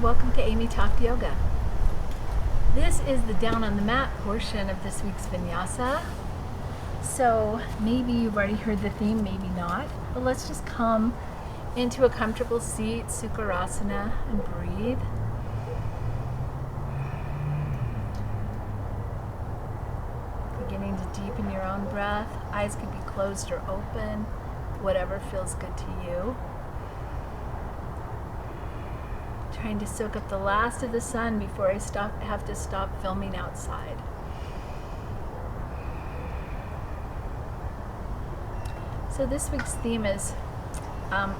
welcome to Amy Talked Yoga. This is the down on the mat portion of this week's Vinyasa. So maybe you've already heard the theme, maybe not, but let's just come into a comfortable seat, Sukhasana, and breathe. Beginning to deepen your own breath. Eyes could be closed or open, whatever feels good to you. Trying to soak up the last of the sun before I have to stop filming outside. So this week's theme is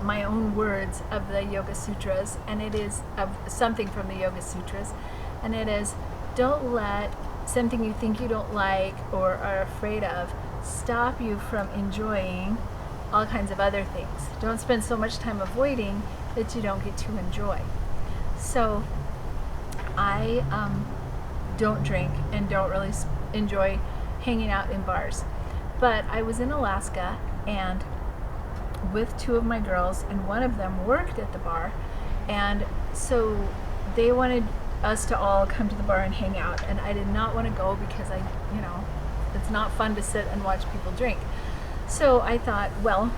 my own words of the Yoga Sutras, and it is something from the Yoga Sutras, and it is, don't let something you think you don't like or are afraid of stop you from enjoying all kinds of other things. Don't spend so much time avoiding that you don't get to enjoy. So I don't drink and don't really enjoy hanging out in bars. But I was in Alaska and with two of my girls, and one of them worked at the bar, and so they wanted us to all come to the bar and hang out, and I did not want to go because it's not fun to sit and watch people drink. So I thought, well,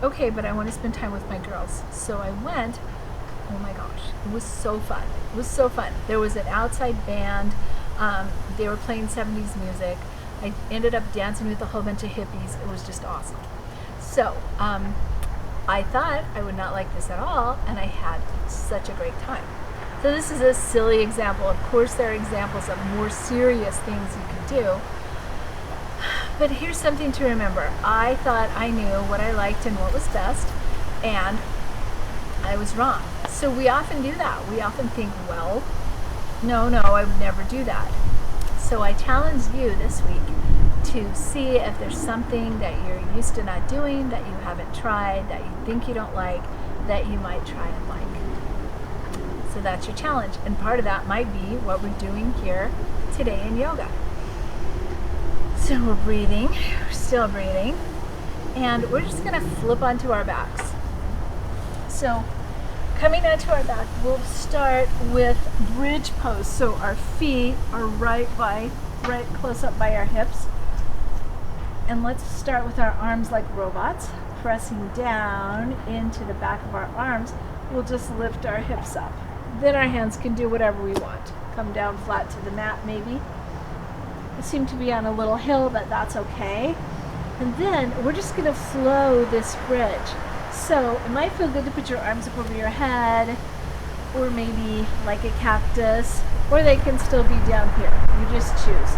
okay, but I want to spend time with my girls. So I went. Oh my gosh, it was so fun. It was so fun. There was an outside band. They were playing 70s music. I ended up dancing with a whole bunch of hippies. It was just awesome. So I thought I would not like this at all, and I had such a great time. So this is a silly example. Of course, there are examples of more serious things you can do. But here's something to remember. I thought I knew what I liked and what was best, and I was wrong. So we often do that. We often think, well, no, I would never do that. So I challenge you this week to see if there's something that you're used to not doing, that you haven't tried, that you think you don't like, that you might try and like. So that's your challenge. And part of that might be what we're doing here today in yoga. So we're breathing, we're still breathing, and we're just going to flip onto our backs. So coming onto our back, we'll start with bridge pose. So our feet are right close up by our hips. And let's start with our arms like robots, pressing down into the back of our arms. We'll just lift our hips up. Then our hands can do whatever we want. Come down flat to the mat maybe. I seem to be on a little hill, but that's okay. And then we're just going to flow this bridge. So it might feel good to put your arms up over your head, or maybe like a cactus, or they can still be down here. You just choose.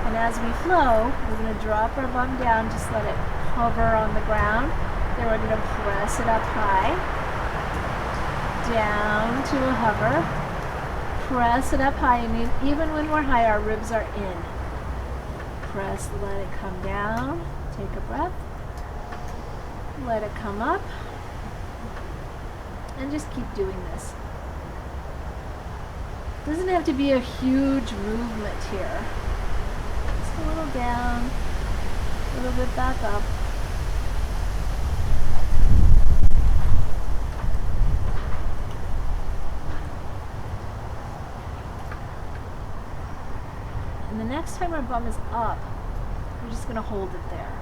And as we flow, we're going to drop our bum down, just let it hover on the ground. Then we're going to press it up high, down to a hover, press it up high, and even when we're high, our ribs are in. Press, let it come down, take a breath. Let it come up, and just keep doing this. Doesn't have to be a huge movement here. Just a little down, a little bit back up. And the next time our bum is up, we're just going to hold it there.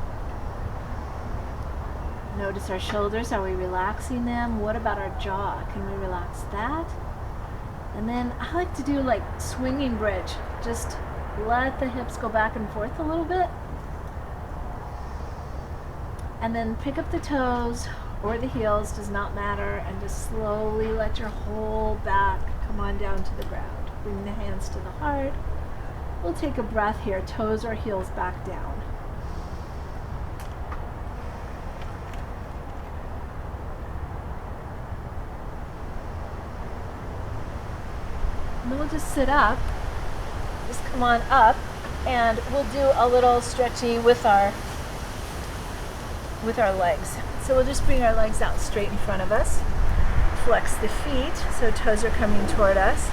Notice our shoulders. Are we relaxing them? What about our jaw? Can we relax that? And then I like to do like swinging bridge. Just let the hips go back and forth a little bit. And then pick up the toes or the heels, does not matter, and just slowly let your whole back come on down to the ground. Bring the hands to the heart. We'll take a breath here, toes or heels back down. And then we'll just sit up, just come on up, and we'll do a little stretchy with our legs. So we'll just bring our legs out straight in front of us, flex the feet, so toes are coming toward us,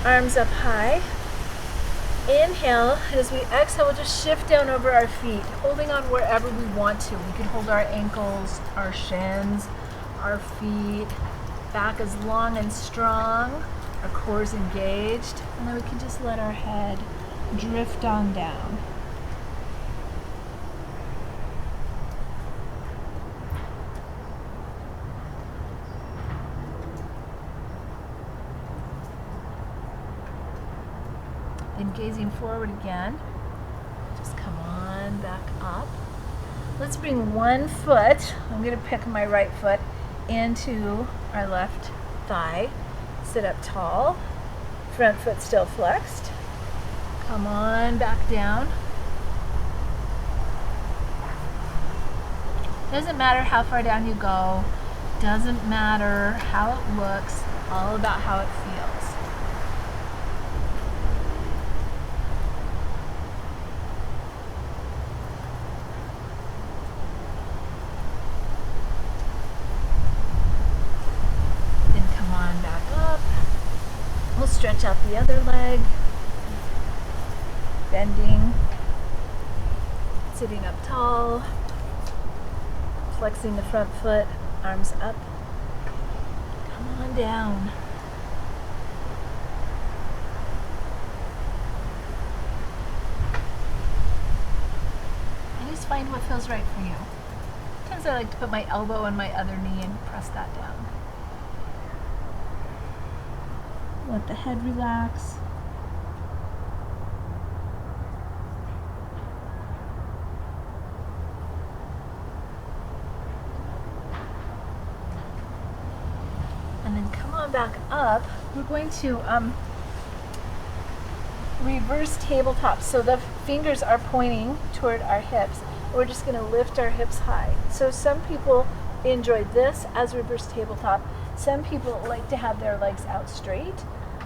arms up high. Inhale, and as we exhale, we'll just shift down over our feet, holding on wherever we want to. We can hold our ankles, our shins, our feet, back is long and strong, our core is engaged, and then we can just let our head drift on down. Then gazing forward again, just come on back up. Let's bring one foot, I'm going to pick my right foot, into our left thigh. Sit up tall, front foot still flexed. Come on back down. Doesn't matter how far down you go, doesn't matter how it looks, all about how it feels. Stretch out the other leg, bending, sitting up tall, flexing the front foot, arms up, come on down. And just find what feels right for you. Sometimes I like to put my elbow on my other knee and press that down. Let the head relax. And then come on back up. We're going to reverse tabletop. So the fingers are pointing toward our hips. We're just going to lift our hips high. So some people enjoy this as reverse tabletop. Some people like to have their legs out straight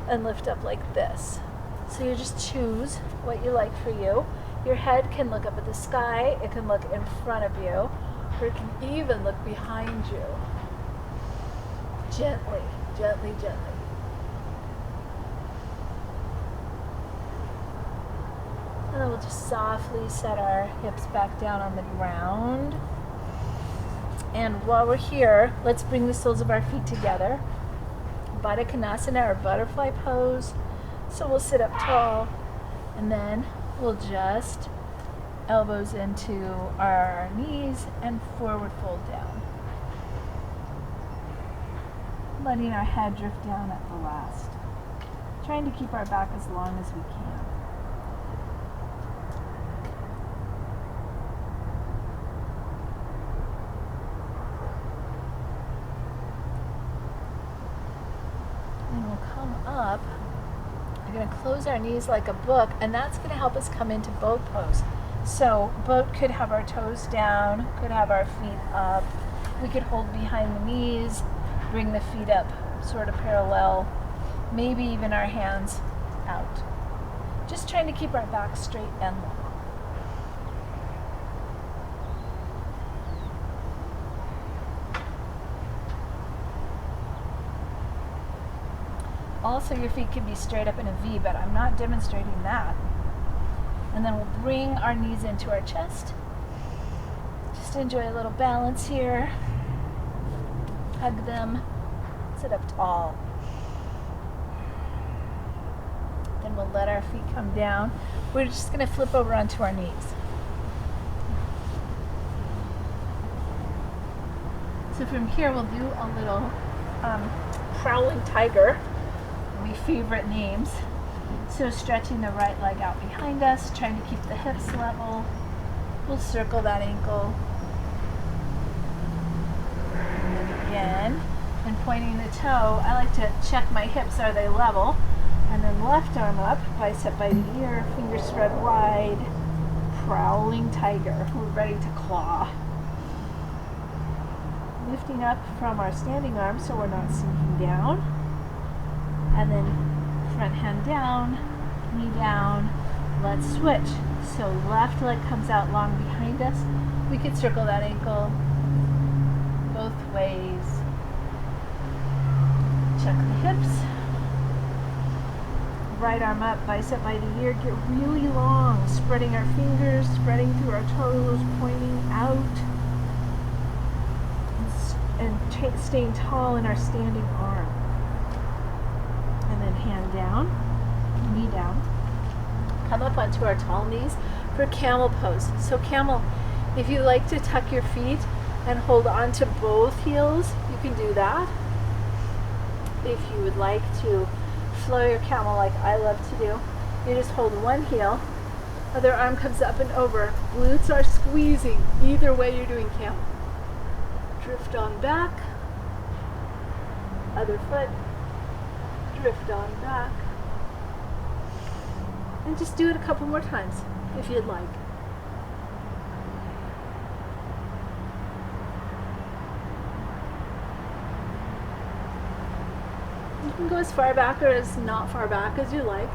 and lift up like this. So you just choose what you like for you. Your head can look up at the sky, it can look in front of you, or it can even look behind you. Gently, gently, gently. And then we'll just softly set our hips back down on the ground. And while we're here, let's bring the soles of our feet together. Baddha Konasana, or butterfly pose. So we'll sit up tall, and then we'll just elbows into our knees and forward fold down. Letting our head drift down at the last. Trying to keep our back as long as we can. Up, we're going to close our knees like a book, and that's going to help us come into boat pose. So boat could have our toes down, could have our feet up. We could hold behind the knees, bring the feet up sort of parallel, maybe even our hands out. Just trying to keep our back straight and long. Also, your feet can be straight up in a V, but I'm not demonstrating that. And then we'll bring our knees into our chest. Just enjoy a little balance here. Hug them. Sit up tall. Then we'll let our feet come down. We're just going to flip over onto our knees. So from here, we'll do a little prowling tiger. My favorite names. So stretching the right leg out behind us, trying to keep the hips level. We'll circle that ankle. And then again, and pointing the toe, I like to check my hips, are they level? And then left arm up, bicep by the ear, fingers spread wide. Prowling tiger. We're ready to claw. Lifting up from our standing arm so we're not sinking down. And then front hand down, knee down, let's switch. So left leg comes out long behind us. We could circle that ankle both ways. Check the hips. Right arm up, bicep by the ear, get really long, spreading our fingers, spreading through our toes, pointing out. and staying tall in our standing arm. And then hand down, knee down. Come up onto our tall knees for camel pose. So camel, if you like to tuck your feet and hold on to both heels, you can do that. If you would like to flow your camel like I love to do, you just hold one heel, other arm comes up and over, glutes are squeezing. Either way you're doing camel. Drift on back, other foot, drift on back. And just do it a couple more times if you'd like. You can go as far back or as not far back as you like.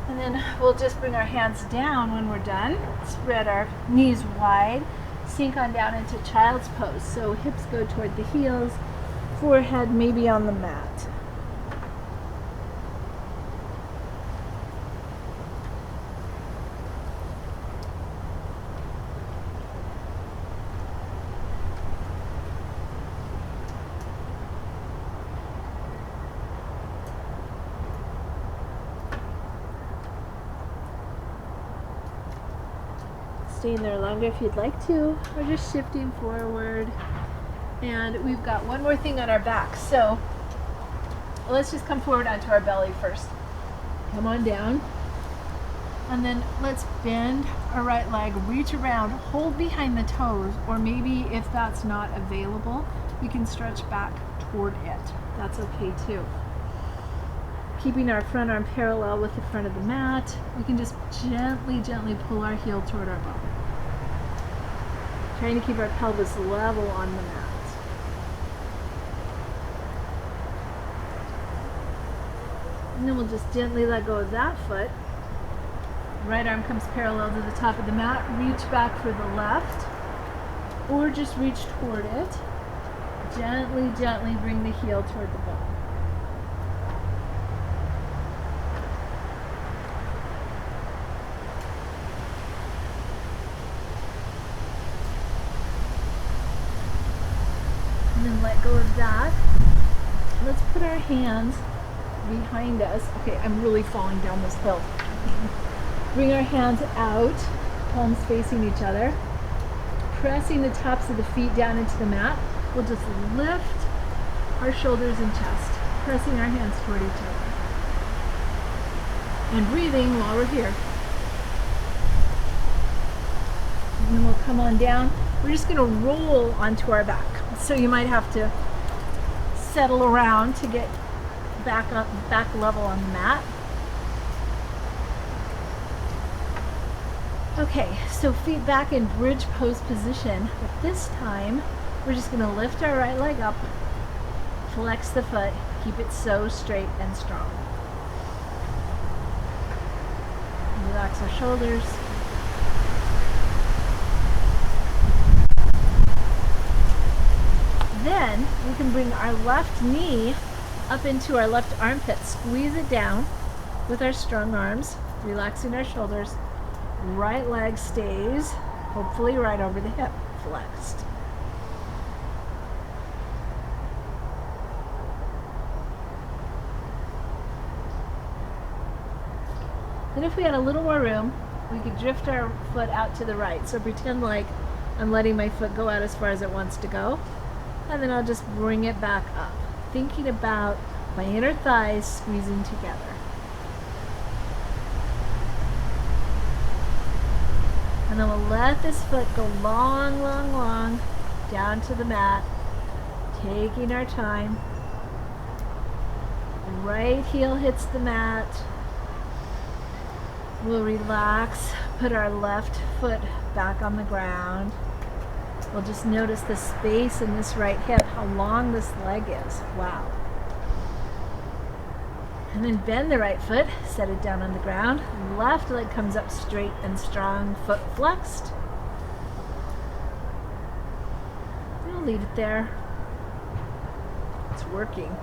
And then we'll just bring our hands down when we're done. Spread our knees wide. Sink on down into child's pose. So hips go toward the heels, forehead maybe on the mat. Staying there longer if you'd like to. We're just shifting forward. And we've got one more thing on our back. So let's just come forward onto our belly first. Come on down. And then let's bend our right leg, reach around, hold behind the toes, or maybe if that's not available, you can stretch back toward it. That's okay too. Keeping our front arm parallel with the front of the mat, we can just gently, gently pull our heel toward our bum. Trying to keep our pelvis level on the mat. And then we'll just gently let go of that foot. Right arm comes parallel to the top of the mat. Reach back for the left, or just reach toward it. Gently, gently bring the heel toward the bum. Let go of that. Let's put our hands behind us. Okay, I'm really falling down this hill. Bring our hands out, palms facing each other. Pressing the tops of the feet down into the mat. We'll just lift our shoulders and chest, pressing our hands toward each other. And breathing while we're here. And then we'll come on down. We're just going to roll onto our back. So you might have to settle around to get back level on the mat. Okay, so feet back in bridge pose position. But this time, we're just going to lift our right leg up, flex the foot, keep it so straight and strong. Relax our shoulders. Then we can bring our left knee up into our left armpit, squeeze it down with our strong arms, relaxing our shoulders. Right leg stays, hopefully right over the hip, flexed. Then if we had a little more room, we could drift our foot out to the right. So pretend like I'm letting my foot go out as far as it wants to go. And then I'll just bring it back up, thinking about my inner thighs squeezing together. And then we'll let this foot go long, long, long down to the mat, taking our time. Right heel hits the mat. We'll relax, put our left foot back on the ground. We'll just notice the space in this right hip, how long this leg is. Wow. And then bend the right foot, set it down on the ground. Left leg comes up straight and strong, foot flexed. And I'll leave it there. It's working.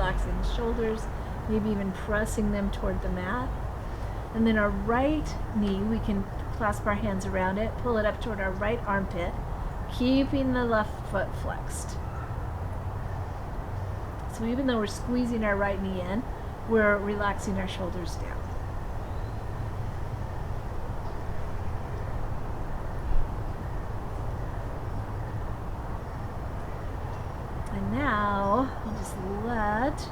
relaxing the shoulders, maybe even pressing them toward the mat. And then our right knee, we can clasp our hands around it, pull it up toward our right armpit, keeping the left foot flexed. So even though we're squeezing our right knee in, we're relaxing our shoulders down. And now we'll just let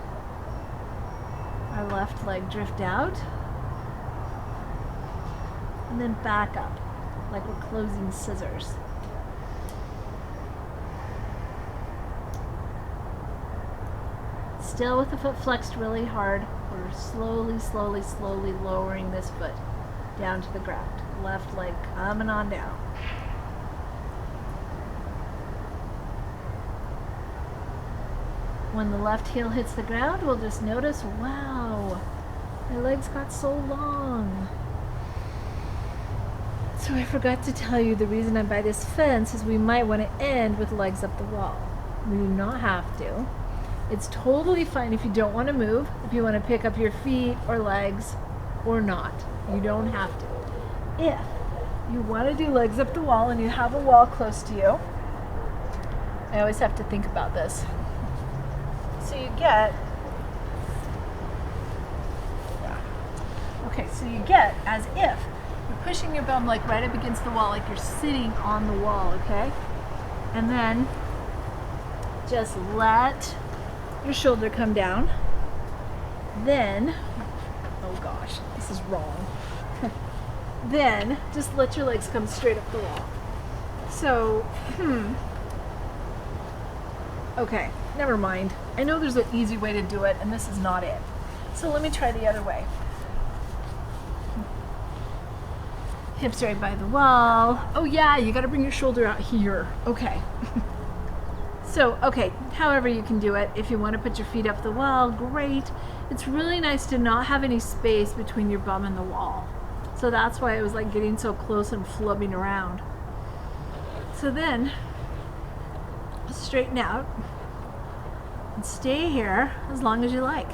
our left leg drift out and then back up like we're closing scissors. Still with the foot flexed really hard, we're slowly, slowly, slowly lowering this foot down to the ground. Left leg coming on down. When the left heel hits the ground, we'll just notice, wow, my legs got so long. So I forgot to tell you the reason I'm by this fence is we might want to end with legs up the wall. We do not have to. It's totally fine if you don't want to move, if you want to pick up your feet or legs or not. You don't have to. If you want to do legs up the wall and you have a wall close to you, I always have to think about this. So you get, so you get as if you're pushing your bum like right up against the wall, like you're sitting on the wall, okay? And then just let your shoulder come down. Then, oh gosh, this is wrong. Then just let your legs come straight up the wall. So, okay, never mind. I know there's an easy way to do it, and this is not it. So let me try the other way. Hips right by the wall. Oh yeah, you gotta bring your shoulder out here. Okay. So, okay, however you can do it. If you want to put your feet up the wall, great. It's really nice to not have any space between your bum and the wall. So that's why it was like getting so close and flubbing around. So then, straighten out and stay here as long as you like.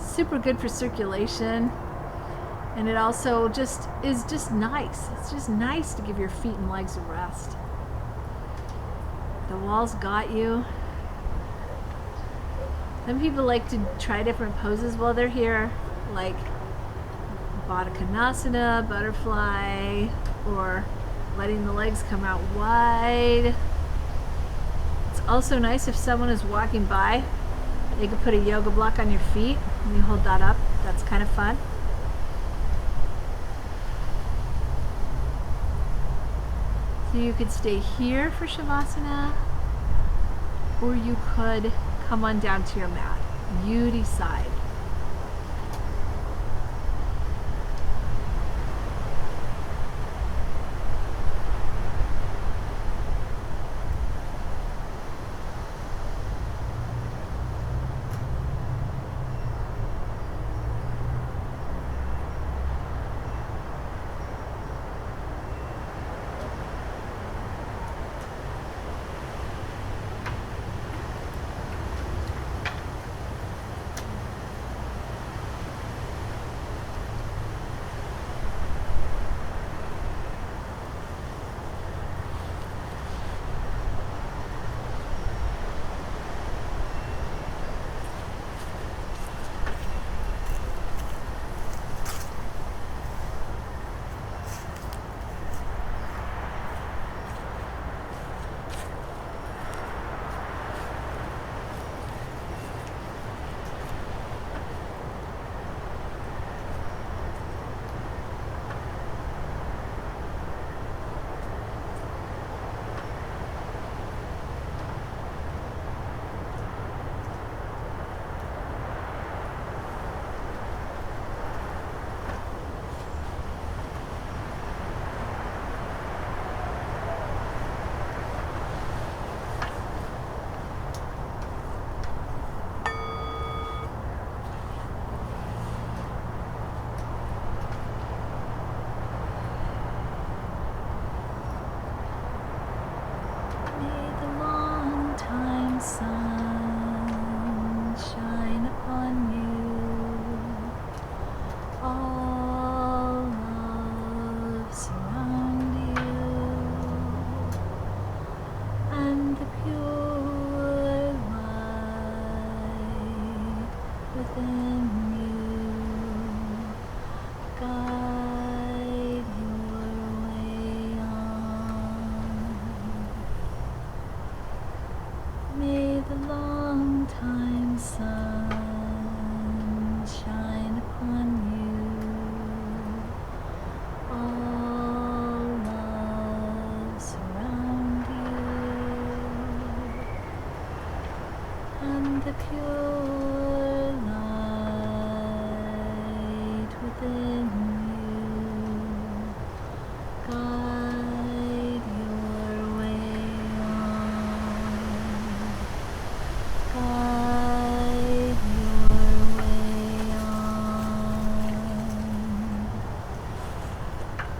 Super good for circulation. And it also just is just nice. It's just nice to give your feet and legs a rest. The wall's got you. Some people like to try different poses while they're here, like Baddha Konasana, butterfly, or letting the legs come out wide. It's also nice if someone is walking by, they could put a yoga block on your feet and you hold that up. That's kind of fun. So you could stay here for Shavasana, or you could come on down to your mat. You decide. within you guide your way on. May the long time sun shine upon you. All love surround you, and the pure light within you guide your way on. Guide your way on.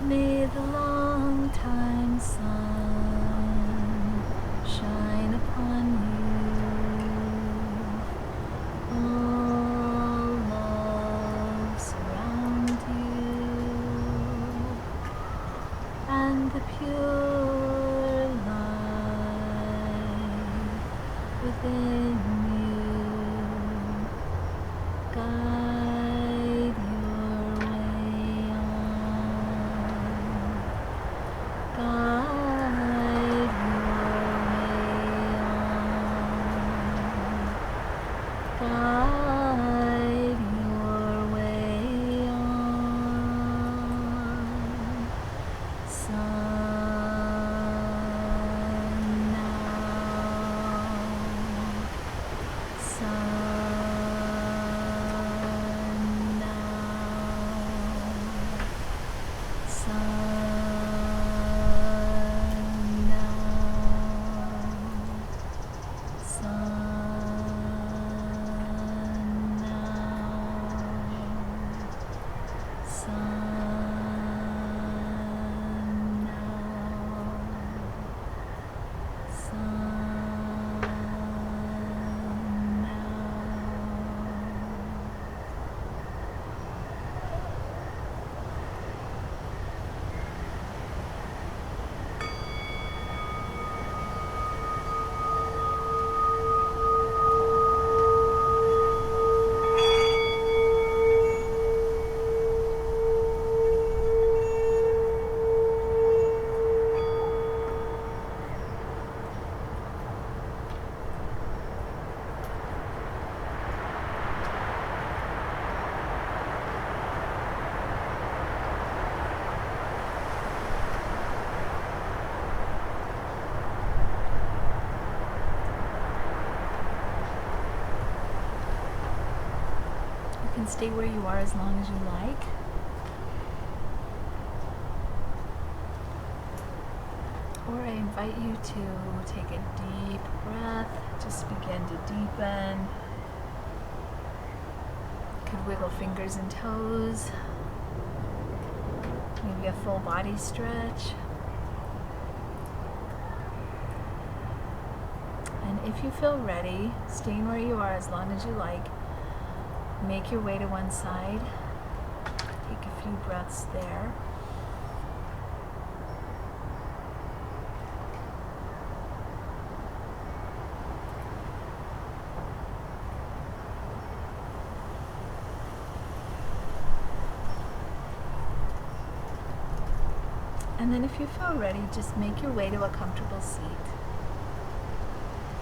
May the long time sun shine upon you. All love surround you, and the pure light within you guide your way on. Guide your way on. Guide your way on. Sun now. Sun now. Sun now. Sun now. Sun You can stay where you are as long as you like. Or I invite you to take a deep breath. Just begin to deepen. You could wiggle fingers and toes. Maybe a full body stretch. And if you feel ready, staying where you are as long as you like, make your way to one side. Take a few breaths there. And then if you feel ready, just make your way to a comfortable seat.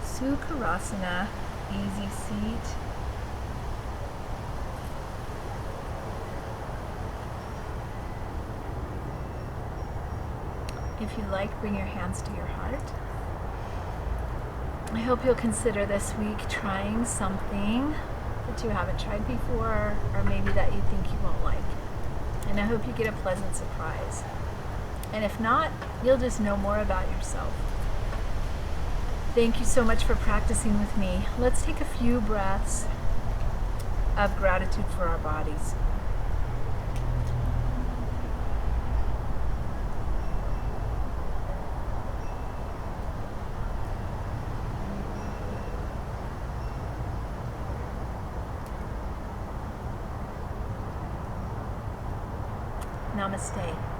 Sukharasana, easy seat. If you like, bring your hands to your heart. I hope you'll consider this week trying something that you haven't tried before, or maybe that you think you won't like. And I hope you get a pleasant surprise. And if not, you'll just know more about yourself. Thank you so much for practicing with me. Let's take a few breaths of gratitude for our bodies. Namaste.